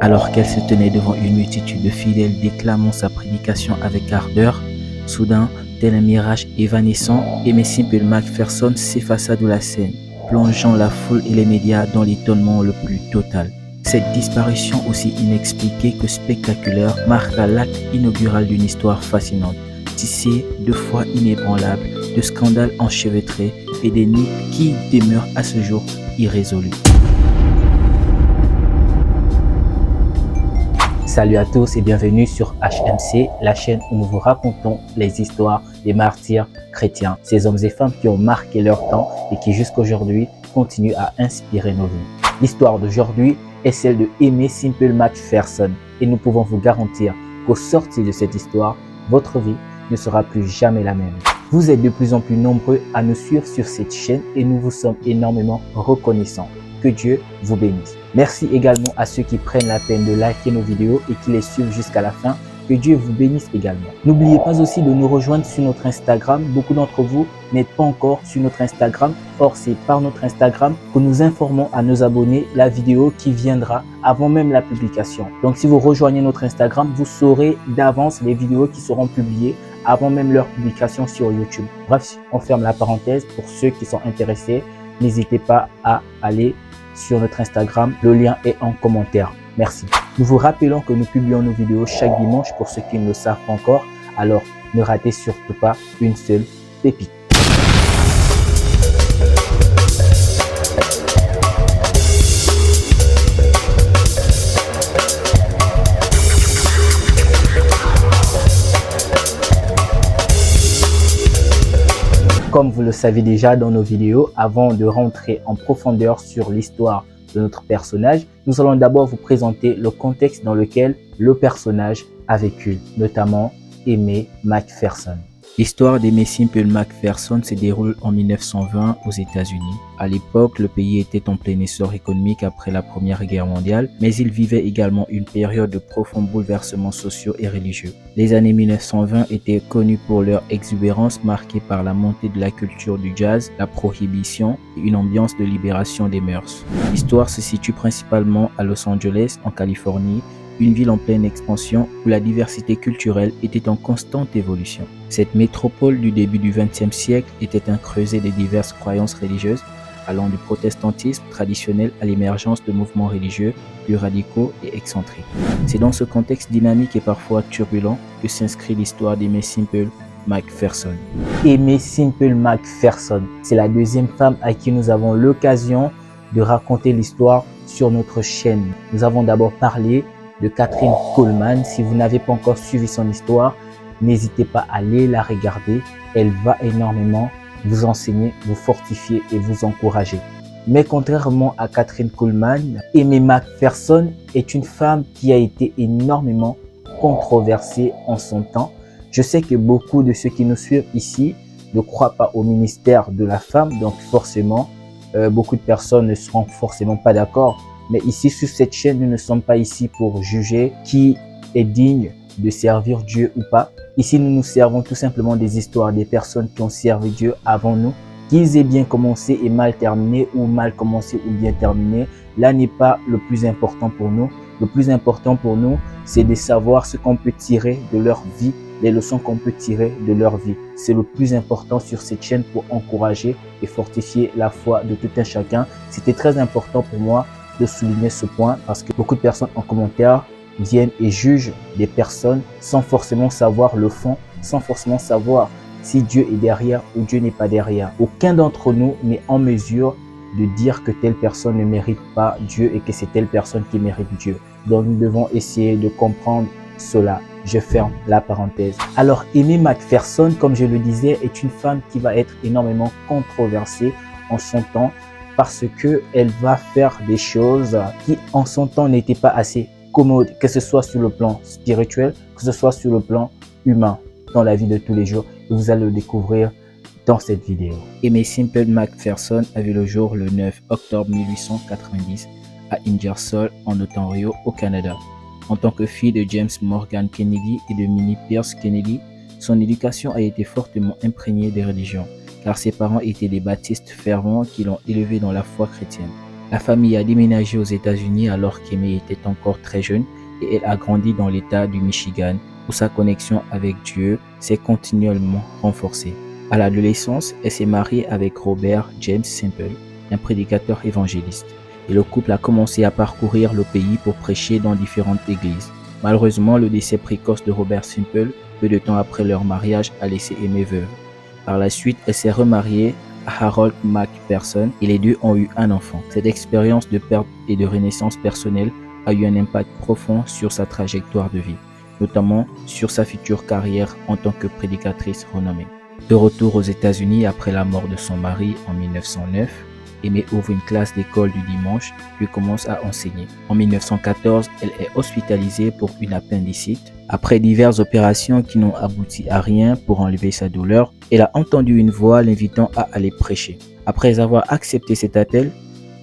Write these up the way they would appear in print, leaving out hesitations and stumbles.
Alors qu'elle se tenait devant une multitude de fidèles déclamant sa prédication avec ardeur, soudain, tel un mirage évanescent, Aimé Simple McPherson s'effaça de la scène, plongeant la foule et les médias dans l'étonnement le plus total. Cette disparition aussi inexpliquée que spectaculaire marqua l'acte inaugural d'une histoire fascinante, tissée de fois inébranlable, de scandales enchevêtrés et d'énigmes qui demeurent à ce jour irrésolues. Salut à tous et bienvenue sur HMC, la chaîne où nous vous racontons les histoires des martyrs chrétiens, ces hommes et femmes qui ont marqué leur temps et qui jusqu'aujourd'hui continuent à inspirer nos vies. L'histoire d'aujourd'hui est celle de Aimé Simple McPherson et nous pouvons vous garantir qu'au sortir de cette histoire, votre vie ne sera plus jamais la même. Vous êtes de plus en plus nombreux à nous suivre sur cette chaîne et nous vous sommes énormément reconnaissants. Que Dieu vous bénisse. Merci également à ceux qui prennent la peine de liker nos vidéos et qui les suivent jusqu'à la fin. Que Dieu vous bénisse également. N'oubliez pas aussi de nous rejoindre sur notre Instagram. Beaucoup d'entre vous n'êtes pas encore sur notre Instagram. Or, c'est par notre Instagram que nous informons à nos abonnés la vidéo qui viendra avant même la publication. Donc, si vous rejoignez notre Instagram, vous saurez d'avance les vidéos qui seront publiées avant même leur publication sur YouTube. Bref, on ferme la parenthèse. Pour ceux qui sont intéressés, n'hésitez pas à aller sur notre Instagram, le lien est en commentaire. Merci. Nous vous rappelons que nous publions nos vidéos chaque dimanche pour ceux qui ne le savent pas encore. Alors, ne ratez surtout pas une seule pépite. Comme vous le savez déjà dans nos vidéos, avant de rentrer en profondeur sur l'histoire de notre personnage, nous allons d'abord vous présenter le contexte dans lequel le personnage a vécu, notamment Aimé McPherson. L'histoire d'Aimé Simple McPherson se déroule en 1920 aux États-Unis. À l'époque, le pays était en plein essor économique après la Première Guerre mondiale, mais il vivait également une période de profonds bouleversements sociaux et religieux. Les années 1920 étaient connues pour leur exubérance marquée par la montée de la culture du jazz, la prohibition et une ambiance de libération des mœurs. L'histoire se situe principalement à Los Angeles, en Californie, une ville en pleine expansion où la diversité culturelle était en constante évolution. Cette métropole du début du XXe siècle était un creuset de diverses croyances religieuses, allant du protestantisme traditionnel à l'émergence de mouvements religieux plus radicaux et excentriques. C'est dans ce contexte dynamique et parfois turbulent que s'inscrit l'histoire d'Aimé Simple McPherson. Aimé Simple McPherson, c'est la deuxième femme à qui nous avons l'occasion de raconter l'histoire sur notre chaîne. Nous avons d'abord parlé de Kathryn Kuhlman. Si vous n'avez pas encore suivi son histoire, n'hésitez pas à aller la regarder. Elle va énormément vous enseigner, vous fortifier et vous encourager. Mais contrairement à Kathryn Kuhlman, Aimé McPherson est une femme qui a été énormément controversée en son temps. Je sais que beaucoup de ceux qui nous suivent ici ne croient pas au ministère de la femme, donc forcément, beaucoup de personnes ne seront forcément pas d'accord. Mais ici, sur cette chaîne, nous ne sommes pas ici pour juger qui est digne de servir Dieu ou pas. Ici, nous nous servons tout simplement des histoires des personnes qui ont servi Dieu avant nous. Qu'ils aient bien commencé et mal terminé ou mal commencé ou bien terminé, là n'est pas le plus important pour nous. Le plus important pour nous, c'est de savoir ce qu'on peut tirer de leur vie, les leçons qu'on peut tirer de leur vie. C'est le plus important sur cette chaîne pour encourager et fortifier la foi de tout un chacun. C'était très important pour moi de souligner ce point parce que beaucoup de personnes en commentaire viennent et jugent des personnes sans forcément savoir le fond, sans forcément savoir si Dieu est derrière ou Dieu n'est pas derrière. Aucun d'entre nous n'est en mesure de dire que telle personne ne mérite pas Dieu et que c'est telle personne qui mérite Dieu. Donc nous devons essayer de comprendre cela. Je ferme la parenthèse. Alors Aimé McPherson, comme je le disais, est une femme qui va être énormément controversée en son temps, parce qu'elle va faire des choses qui en son temps n'étaient pas assez commodes, que ce soit sur le plan spirituel, que ce soit sur le plan humain, dans la vie de tous les jours. Et vous allez le découvrir dans cette vidéo. Aimé Simple McPherson a vu le jour le 9 octobre 1890 à Ingersoll, en Ontario, au Canada. En tant que fille de James Morgan Kennedy et de Minnie Peirce Kennedy, son éducation a été fortement imprégnée des religions, car ses parents étaient des baptistes fervents qui l'ont élevé dans la foi chrétienne. La famille a déménagé aux États-Unis alors qu'Aimée était encore très jeune et elle a grandi dans l'État du Michigan où sa connexion avec Dieu s'est continuellement renforcée. À l'adolescence, elle s'est mariée avec Robert James Simple, un prédicateur évangéliste. Et le couple a commencé à parcourir le pays pour prêcher dans différentes églises. Malheureusement, le décès précoce de Robert Simple, peu de temps après leur mariage, a laissé Aimée veuve. Par la suite, elle s'est remariée à Harold McPherson et les deux ont eu un enfant. Cette expérience de perte et de renaissance personnelle a eu un impact profond sur sa trajectoire de vie, notamment sur sa future carrière en tant que prédicatrice renommée. De retour aux États-Unis après la mort de son mari en 1909, Aimée ouvre une classe d'école du dimanche puis commence à enseigner. En 1914, elle est hospitalisée pour une appendicite. Après diverses opérations qui n'ont abouti à rien pour enlever sa douleur, elle a entendu une voix l'invitant à aller prêcher. Après avoir accepté cet appel,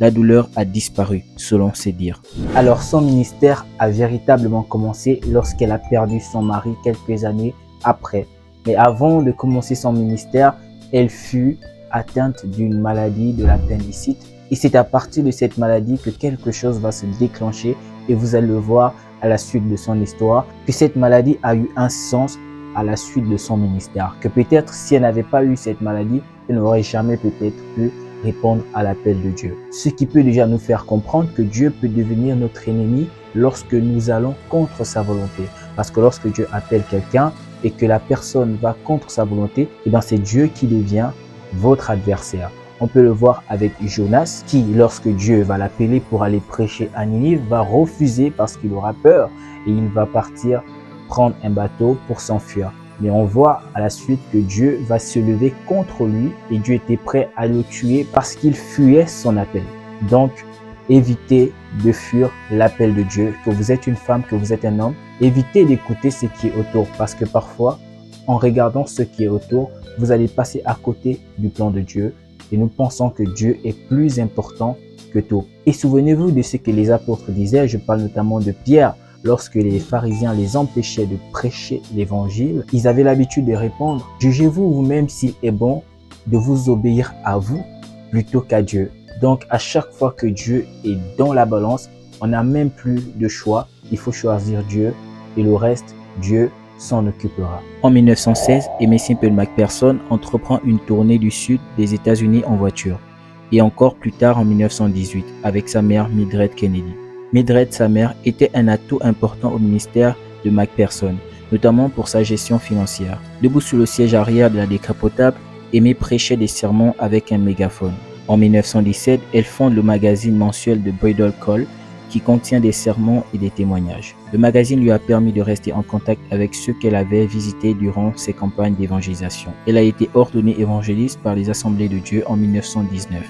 la douleur a disparu, selon ses dires. Alors son ministère a véritablement commencé lorsqu'elle a perdu son mari quelques années après. Mais avant de commencer son ministère, elle fut atteinte d'une maladie de l'appendicite. Et c'est à partir de cette maladie que quelque chose va se déclencher et vous allez le voir à la suite de son histoire, que cette maladie a eu un sens à la suite de son ministère. Que peut-être si elle n'avait pas eu cette maladie, elle n'aurait jamais peut-être pu répondre à l'appel de Dieu. Ce qui peut déjà nous faire comprendre que Dieu peut devenir notre ennemi lorsque nous allons contre sa volonté. Parce que lorsque Dieu appelle quelqu'un et que la personne va contre sa volonté, et bien c'est Dieu qui devient votre adversaire. On peut le voir avec Jonas qui, lorsque Dieu va l'appeler pour aller prêcher à Ninive, va refuser parce qu'il aura peur et il va partir prendre un bateau pour s'enfuir. Mais on voit à la suite que Dieu va se lever contre lui et Dieu était prêt à le tuer parce qu'il fuyait son appel. Donc, évitez de fuir l'appel de Dieu. Que vous êtes une femme, que vous êtes un homme, évitez d'écouter ce qui est autour parce que parfois, en regardant ce qui est autour, vous allez passer à côté du plan de Dieu et nous pensons que Dieu est plus important que tout. Et souvenez-vous de ce que les apôtres disaient, je parle notamment de Pierre, lorsque les pharisiens les empêchaient de prêcher l'évangile, ils avaient l'habitude de répondre « Jugez-vous vous-même s'il est bon de vous obéir à vous plutôt qu'à Dieu ». Donc à chaque fois que Dieu est dans la balance, on n'a même plus de choix, il faut choisir Dieu et le reste, Dieu s'en occupera. En 1916, Aimée Simple McPherson entreprend une tournée du sud des États-Unis en voiture. Et encore plus tard en 1918 avec sa mère Mildred Kennedy. Mildred, sa mère, était un atout important au ministère de McPherson, notamment pour sa gestion financière. Debout sur le siège arrière de la décapotable, Aimée prêchait des sermons avec un mégaphone. En 1917, elle fonde le magazine mensuel de Bridal Call qui contient des sermons et des témoignages. Le magazine lui a permis de rester en contact avec ceux qu'elle avait visités durant ses campagnes d'évangélisation. Elle a été ordonnée évangéliste par les Assemblées de Dieu en 1919.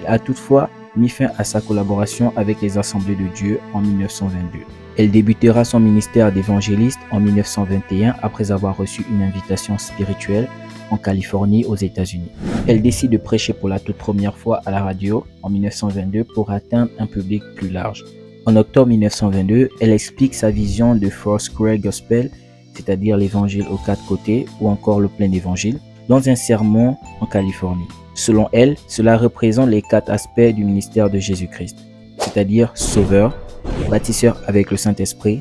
Elle a toutefois mis fin à sa collaboration avec les Assemblées de Dieu en 1922. Elle débutera son ministère d'évangéliste en 1921 après avoir reçu une invitation spirituelle en Californie aux États-Unis. Elle décide de prêcher pour la toute première fois à la radio en 1922 pour atteindre un public plus large. En octobre 1922, elle explique sa vision de Foursquare Gospel, c'est-à-dire l'évangile aux quatre côtés ou encore le plein d'évangile, dans un sermon en Californie. Selon elle, cela représente les quatre aspects du ministère de Jésus-Christ, c'est-à-dire sauveur, bâtisseur avec le Saint-Esprit,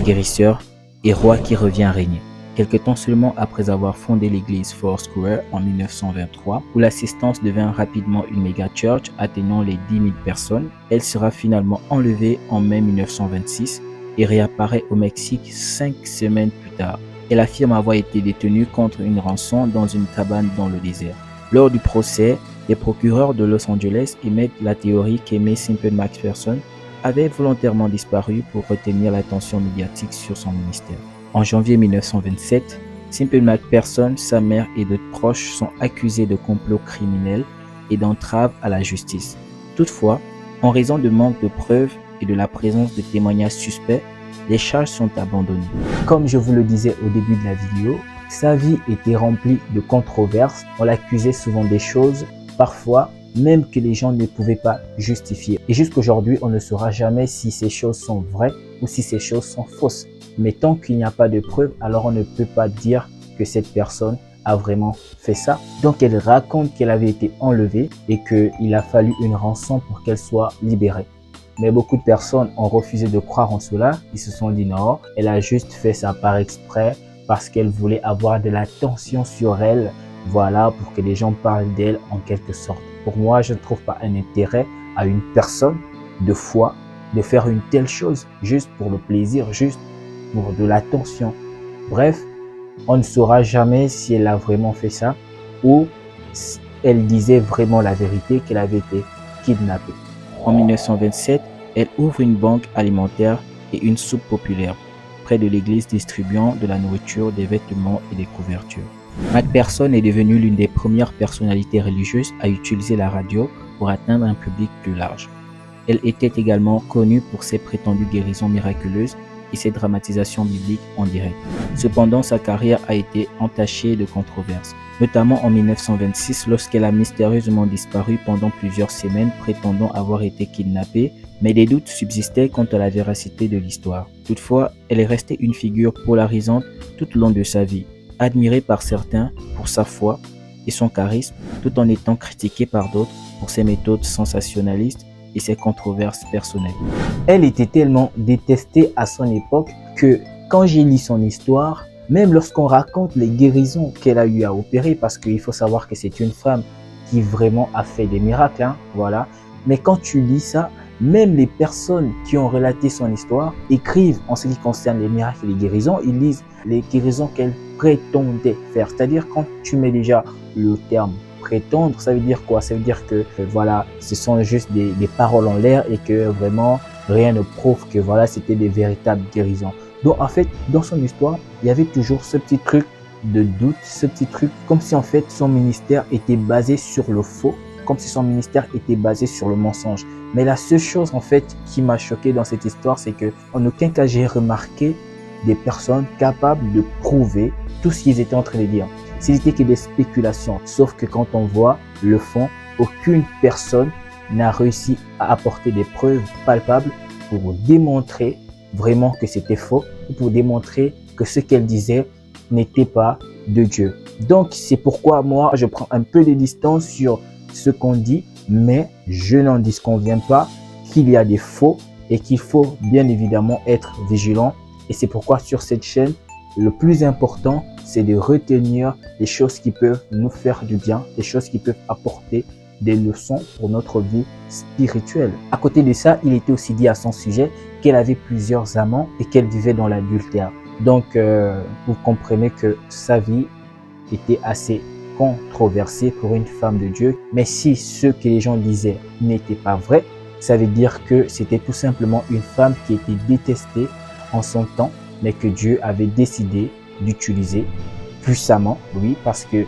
guérisseur et roi qui revient régner. Quelque temps seulement après avoir fondé l'église Foursquare en 1923, où l'assistance devint rapidement une méga church atteignant les 10 000 personnes, elle sera finalement enlevée en mai 1926 et réapparaît au Mexique 5 semaines plus tard. Elle affirme avoir été détenue contre une rançon dans une cabane dans le désert. Lors du procès, les procureurs de Los Angeles émettent la théorie qu'Aimée Simple McPherson avait volontairement disparu pour retenir l'attention médiatique sur son ministère. En janvier 1927, Simple McPherson, sa mère et d'autres proches sont accusés de complot criminel et d'entrave à la justice. Toutefois, en raison de manque de preuves et de la présence de témoignages suspects, les charges sont abandonnées. Comme je vous le disais au début de la vidéo, sa vie était remplie de controverses. On l'accusait souvent des choses, parfois même que les gens ne pouvaient pas justifier. Et jusqu'aujourd'hui, on ne saura jamais si ces choses sont vraies ou si ces choses sont fausses. Mais tant qu'il n'y a pas de preuves, alors on ne peut pas dire que cette personne a vraiment fait ça. Donc elle raconte qu'elle avait été enlevée et qu'il a fallu une rançon pour qu'elle soit libérée. Mais beaucoup de personnes ont refusé de croire en cela. Ils se sont dit non, elle a juste fait ça par exprès parce qu'elle voulait avoir de l'attention sur elle. Voilà, pour que les gens parlent d'elle en quelque sorte. Pour moi, je ne trouve pas un intérêt à une personne de foi de faire une telle chose juste pour le plaisir, juste pour de l'attention. Bref, on ne saura jamais si elle a vraiment fait ça ou si elle disait vraiment la vérité qu'elle avait été kidnappée. En 1927, elle ouvre une banque alimentaire et une soupe populaire près de l'église distribuant de la nourriture, des vêtements et des couvertures. McPherson est devenue l'une des premières personnalités religieuses à utiliser la radio pour atteindre un public plus large. Elle était également connue pour ses prétendues guérisons miraculeuses et ses dramatisations bibliques en direct. Cependant, sa carrière a été entachée de controverses, notamment en 1926 lorsqu'elle a mystérieusement disparu pendant plusieurs semaines prétendant avoir été kidnappée, mais des doutes subsistaient quant à la véracité de l'histoire. Toutefois, elle est restée une figure polarisante tout au long de sa vie, admirée par certains pour sa foi et son charisme, tout en étant critiquée par d'autres pour ses méthodes sensationnalistes et ses controverses personnelles. Elle était tellement détestée à son époque que quand j'ai lu son histoire, même lorsqu'on raconte les guérisons qu'elle a eu à opérer, parce qu'il faut savoir que c'est une femme qui vraiment a fait des miracles, hein, voilà. Mais quand tu lis ça, même les personnes qui ont relaté son histoire écrivent en ce qui concerne les miracles et les guérisons, ils lisent les guérisons qu'elle prétendait faire. C'est-à-dire quand tu mets déjà le terme prétendre, ça veut dire quoi? Ça veut dire que voilà, ce sont juste des paroles en l'air et que vraiment rien ne prouve que voilà, c'était des véritables guérisons. Donc en fait, dans son histoire, il y avait toujours ce petit truc de doute, ce petit truc comme si en fait son ministère était basé sur le faux, comme si son ministère était basé sur le mensonge. Mais la seule chose en fait qui m'a choqué dans cette histoire, c'est que en aucun cas j'ai remarqué des personnes capables de prouver tout ce qu'ils étaient en train de dire. C'était que des spéculations. Sauf que quand on voit le fond, aucune personne n'a réussi à apporter des preuves palpables pour démontrer vraiment que c'était faux ou pour démontrer que ce qu'elle disait n'était pas de Dieu. Donc, c'est pourquoi moi, je prends un peu de distance sur ce qu'on dit, mais je n'en disconviens pas qu'il y a des faux et qu'il faut bien évidemment être vigilant. Et c'est pourquoi sur cette chaîne, le plus important, c'est de retenir les choses qui peuvent nous faire du bien, les choses qui peuvent apporter des leçons pour notre vie spirituelle. À côté de ça, il était aussi dit à son sujet qu'elle avait plusieurs amants et qu'elle vivait dans l'adultère. Donc, vous comprenez que sa vie était assez controversée pour une femme de Dieu. Mais si ce que les gens disaient n'était pas vrai, ça veut dire que c'était tout simplement une femme qui était détestée en son temps, mais que Dieu avait décidé d'utiliser puissamment, oui, parce que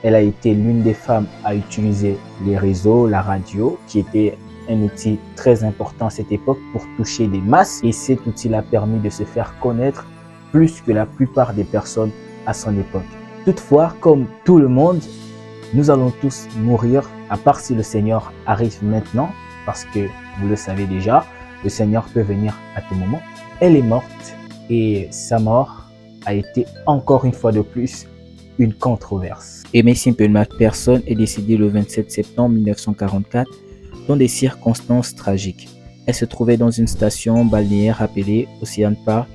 elle a été l'une des femmes à utiliser les réseaux, la radio, qui était un outil très important à cette époque pour toucher des masses. Et cet outil l'a permis de se faire connaître plus que la plupart des personnes à son époque. Toutefois, comme tout le monde, nous allons tous mourir, à part si le Seigneur arrive maintenant, parce que vous le savez déjà, le Seigneur peut venir à tout moment. Elle est morte et sa mort a été encore une fois de plus une controverse. Aimee Semple McPherson est décédée le 27 septembre 1944 dans des circonstances tragiques. Elle se trouvait dans une station balnéaire appelée Ocean Park,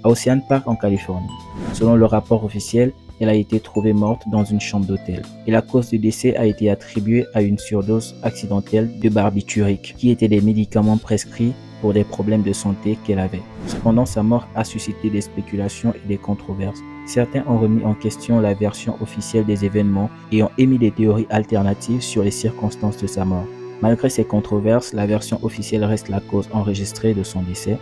à Ocean Park en Californie. Selon le rapport officiel, elle a été trouvée morte dans une chambre d'hôtel et la cause du décès a été attribuée à une surdose accidentelle de barbiturique, qui étaient des médicaments prescrits pour des problèmes de santé qu'elle avait. Cependant, sa mort a suscité des spéculations et des controverses. Certains ont remis en question la version officielle des événements et ont émis des théories alternatives sur les circonstances de sa mort. Malgré ces controverses, la version officielle reste la cause enregistrée de son décès.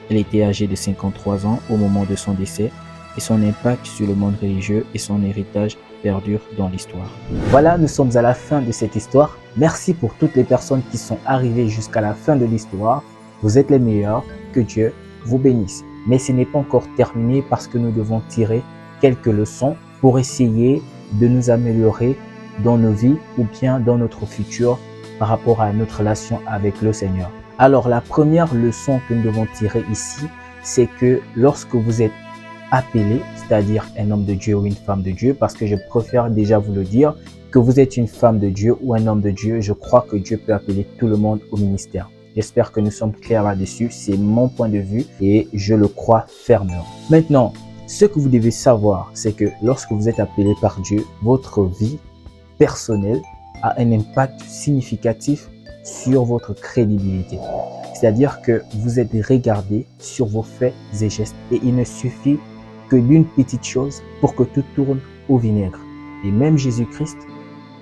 Elle était âgée de 53 ans au moment de son décès et son impact sur le monde religieux et son héritage perdure dans l'histoire. Voilà, nous sommes à la fin de cette histoire. Merci pour toutes les personnes qui sont arrivées jusqu'à la fin de l'histoire. Vous êtes les meilleurs, que Dieu vous bénisse. Mais ce n'est pas encore terminé parce que nous devons tirer quelques leçons pour essayer de nous améliorer dans nos vies ou bien dans notre futur par rapport à notre relation avec le Seigneur. Alors la première leçon que nous devons tirer ici, c'est que lorsque vous êtes appelé, c'est-à-dire un homme de Dieu ou une femme de Dieu, parce que je préfère déjà vous le dire, que vous êtes une femme de Dieu ou un homme de Dieu, je crois que Dieu peut appeler tout le monde au ministère. J'espère que nous sommes clairs là-dessus, c'est mon point de vue et je le crois fermement. Maintenant, ce que vous devez savoir, c'est que lorsque vous êtes appelé par Dieu, votre vie personnelle a un impact significatif sur votre crédibilité. C'est-à-dire que vous êtes regardé sur vos faits et gestes et il ne suffit que d'une petite chose pour que tout tourne au vinaigre. Et même Jésus-Christ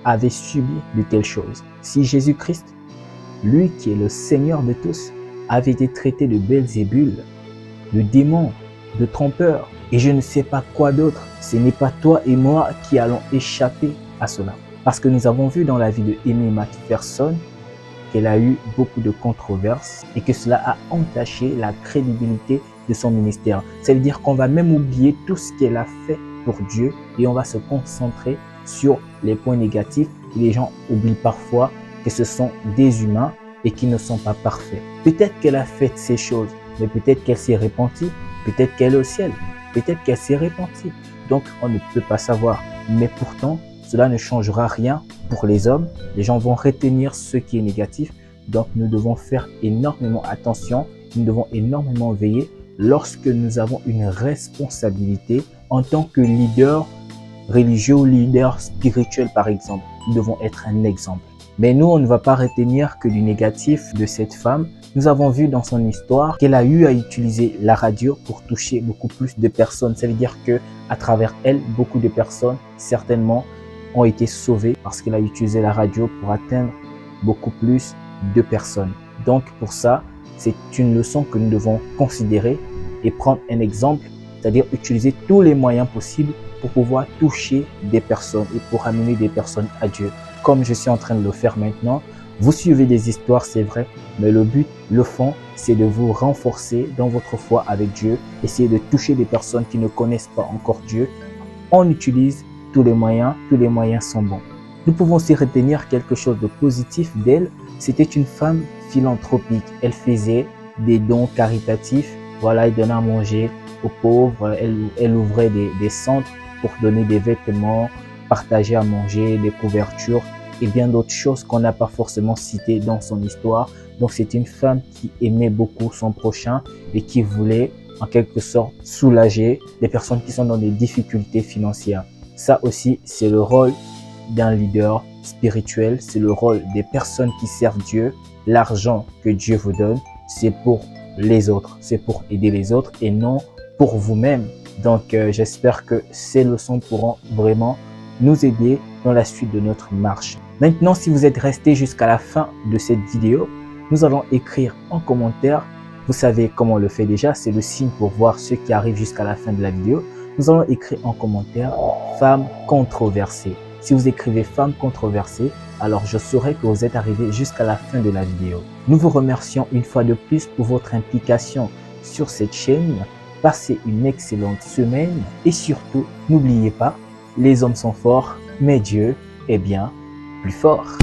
avait subi de telles choses. Si Jésus-Christ, lui qui est le Seigneur de tous, avait été traité de Belzébul, de démon, de trompeur, et je ne sais pas quoi d'autre, ce n'est pas toi et moi qui allons échapper à cela. Parce que nous avons vu dans la vie de Aimee Macpherson qu'elle a eu beaucoup de controverses et que cela a entaché la crédibilité de son ministère. Ça veut dire qu'on va même oublier tout ce qu'elle a fait pour Dieu et on va se concentrer sur les points négatifs. Les gens oublient parfois que ce sont des humains et qui ne sont pas parfaits. Peut-être qu'elle a fait ces choses, mais peut-être qu'elle s'est repentie, peut-être qu'elle est au ciel, peut-être qu'elle s'est repentie. Donc on ne peut pas savoir. Mais pourtant, cela ne changera rien pour les hommes. Les gens vont retenir ce qui est négatif. Donc nous devons faire énormément attention. Nous devons énormément veiller lorsque nous avons une responsabilité en tant que leader religieux ou leader spirituel par exemple. Nous devons être un exemple. Mais nous, on ne va pas retenir que du négatif de cette femme. Nous avons vu dans son histoire qu'elle a eu à utiliser la radio pour toucher beaucoup plus de personnes. Ça veut dire que à travers elle, beaucoup de personnes certainement ont été sauvées parce qu'elle a utilisé la radio pour atteindre beaucoup plus de personnes. Donc pour ça, c'est une leçon que nous devons considérer et prendre un exemple, c'est-à-dire utiliser tous les moyens possibles pour pouvoir toucher des personnes et pour amener des personnes à Dieu. Comme je suis en train de le faire maintenant, vous suivez des histoires, c'est vrai, mais le but, le fond, c'est de vous renforcer dans votre foi avec Dieu, essayer de toucher des personnes qui ne connaissent pas encore Dieu. On utilise tous les moyens sont bons. Nous pouvons aussi retenir quelque chose de positif d'elle. C'était une femme philanthropique. Elle faisait des dons caritatifs. Voilà, elle donnait à manger aux pauvres. Elle ouvrait des centres pour donner des vêtements, partager à manger, des couvertures et bien d'autres choses qu'on n'a pas forcément citées dans son histoire. Donc c'est une femme qui aimait beaucoup son prochain et qui voulait en quelque sorte soulager les personnes qui sont dans des difficultés financières. Ça aussi, c'est le rôle d'un leader spirituel, c'est le rôle des personnes qui servent Dieu. L'argent que Dieu vous donne, c'est pour les autres, c'est pour aider les autres et non pour vous-même. Donc j'espère que ces leçons pourront vraiment nous aider dans la suite de notre marche. Maintenant, si vous êtes resté jusqu'à la fin de cette vidéo, nous allons écrire en commentaire. Vous savez comment on le fait déjà, c'est le signe pour voir ceux qui arrivent jusqu'à la fin de la vidéo. Nous allons écrire en commentaire « Femme controversée ». Si vous écrivez « Femme controversée », alors je saurai que vous êtes arrivé jusqu'à la fin de la vidéo. Nous vous remercions une fois de plus pour votre implication sur cette chaîne. Passez une excellente semaine et surtout, n'oubliez pas, les hommes sont forts, mais Dieu est bien plus fort.